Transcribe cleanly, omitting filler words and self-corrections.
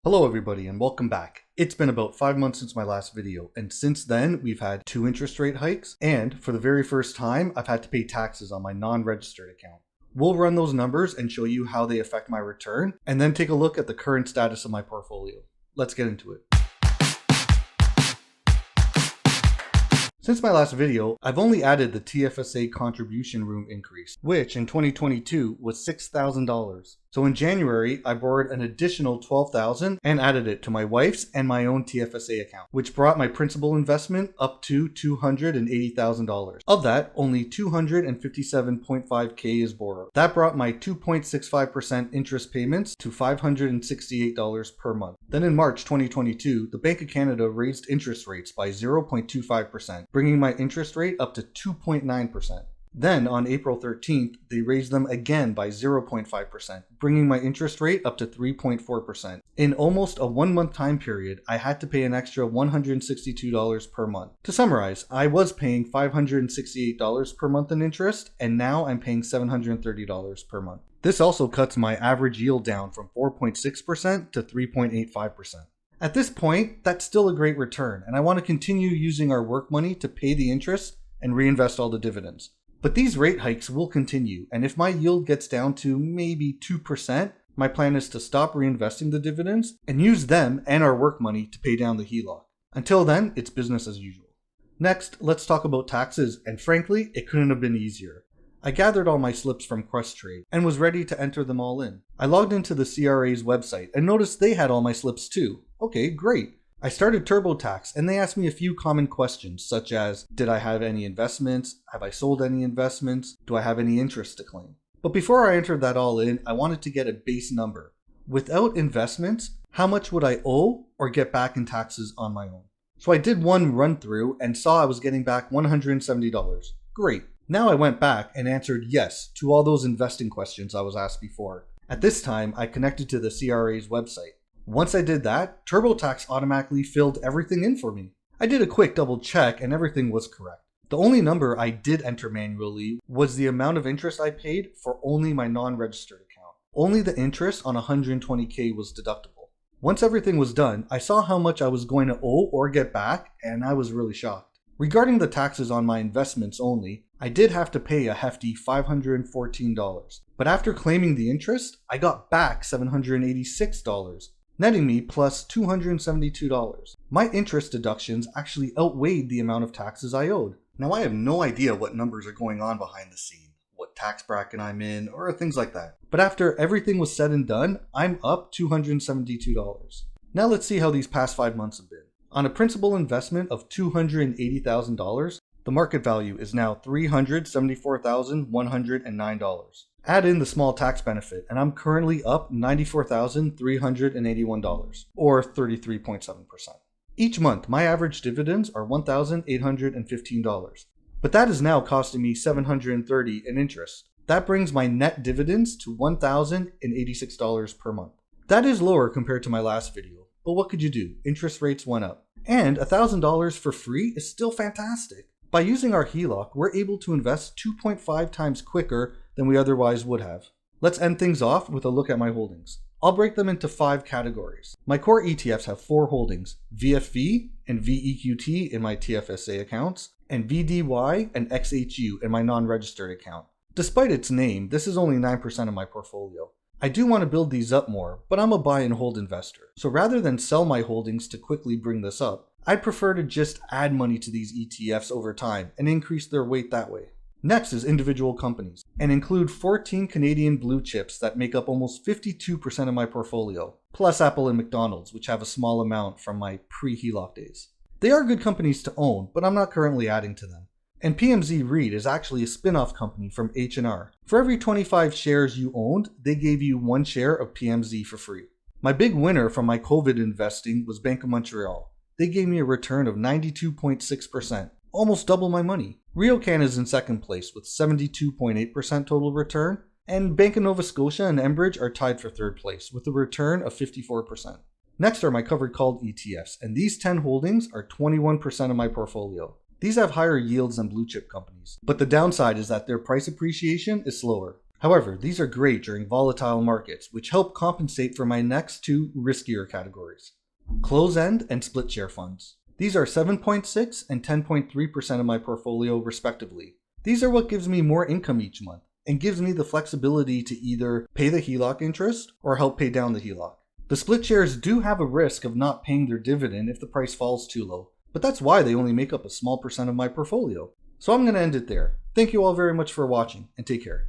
Hello everybody and welcome back. It's been about 5 months since my last video, and since then we've had 2 interest rate hikes, and for the very first time I've had to pay taxes on my non-registered account. We'll run those numbers and show you how they affect my return, and then take a look at the current status of my portfolio. Let's get into it. Since my last video, I've only added the TFSA contribution room increase, which in 2022 was $6,000. So in January, I borrowed an additional $12,000 and added it to my wife's and my own TFSA account, which brought my principal investment up to $280,000. Of that, only $257.5K is borrowed. That brought my 2.65% interest payments to $568 per month. Then in March 2022, the Bank of Canada raised interest rates by 0.25%, bringing my interest rate up to 2.9%. Then on April 13th, they raised them again by 0.5%, bringing my interest rate up to 3.4%. In almost a 1-month time period, I had to pay an extra $162 per month. To summarize, I was paying $568 per month in interest, and now I'm paying $730 per month. This also cuts my average yield down from 4.6% to 3.85%. At this point, that's still a great return, and I want to continue using our work money to pay the interest and reinvest all the dividends. But these rate hikes will continue, and if my yield gets down to maybe 2%, my plan is to stop reinvesting the dividends and use them and our work money to pay down the HELOC. Until then, it's business as usual. Next, let's talk about taxes, and frankly, it couldn't have been easier. I gathered all my slips from Questrade and was ready to enter them all in. I logged into the CRA's website and noticed they had all my slips too. Okay, great. I started TurboTax and they asked me a few common questions such as, did I have any investments? Have I sold any investments? Do I have any interest to claim? But before I entered that all in, I wanted to get a base number. Without investments, how much would I owe or get back in taxes on my own? So I did one run through and saw I was getting back $170. Great. Now I went back and answered yes to all those investing questions I was asked before. At this time, I connected to the CRA's website. Once I did that, TurboTax automatically filled everything in for me. I did a quick double check and everything was correct. The only number I did enter manually was the amount of interest I paid for only my non-registered account. Only the interest on $120K was deductible. Once everything was done, I saw how much I was going to owe or get back, and I was really shocked. Regarding the taxes on my investments only, I did have to pay a hefty $514. But after claiming the interest, I got back $786. Netting me plus $272. My interest deductions actually outweighed the amount of taxes I owed. Now I have no idea what numbers are going on behind the scene, what tax bracket I'm in, or things like that. But after everything was said and done, I'm up $272. Now let's see how these past 5 months have been. On a principal investment of $280,000, the market value is now $374,109. Add in the small tax benefit, and I'm currently up $94,381, or 33.7%. Each month, my average dividends are $1,815, but that is now costing me $730 in interest. That brings my net dividends to $1,086 per month. That is lower compared to my last video, but what could you do? Interest rates went up. And $1,000 for free is still fantastic. By using our HELOC, we're able to invest 2.5 times quicker than we otherwise would have. Let's end things off with a look at my holdings. I'll break them into 5 categories. My core ETFs have 4 holdings, VFV and VEQT in my TFSA accounts, and VDY and XHU in my non-registered account. Despite its name, this is only 9% of my portfolio. I do want to build these up more, but I'm a buy and hold investor. So rather than sell my holdings to quickly bring this up, I'd prefer to just add money to these ETFs over time and increase their weight that way. Next is individual companies, and include 14 Canadian blue chips that make up almost 52% of my portfolio, plus Apple and McDonald's, which have a small amount from my pre-HELOC days. They are good companies to own, but I'm not currently adding to them. And PMZ REIT is actually a spin-off company from H&R. For every 25 shares you owned, they gave you 1 share of PMZ for free. My big winner from my COVID investing was Bank of Montreal. They gave me a return of 92.6%, almost double my money. RioCan is in second place with 72.8% total return, and Bank of Nova Scotia and Enbridge are tied for third place with a return of 54%. Next are my covered called ETFs, and these 10 holdings are 21% of my portfolio. These have higher yields than blue chip companies, but the downside is that their price appreciation is slower. However, these are great during volatile markets, which help compensate for my next two riskier categories: close-end and split share funds. These are 7.6 and 10.3% of my portfolio respectively. These are what gives me more income each month and gives me the flexibility to either pay the HELOC interest or help pay down the HELOC. The split shares do have a risk of not paying their dividend if the price falls too low, but that's why they only make up a small percent of my portfolio. So I'm going to end it there. Thank you all very much for watching, and take care.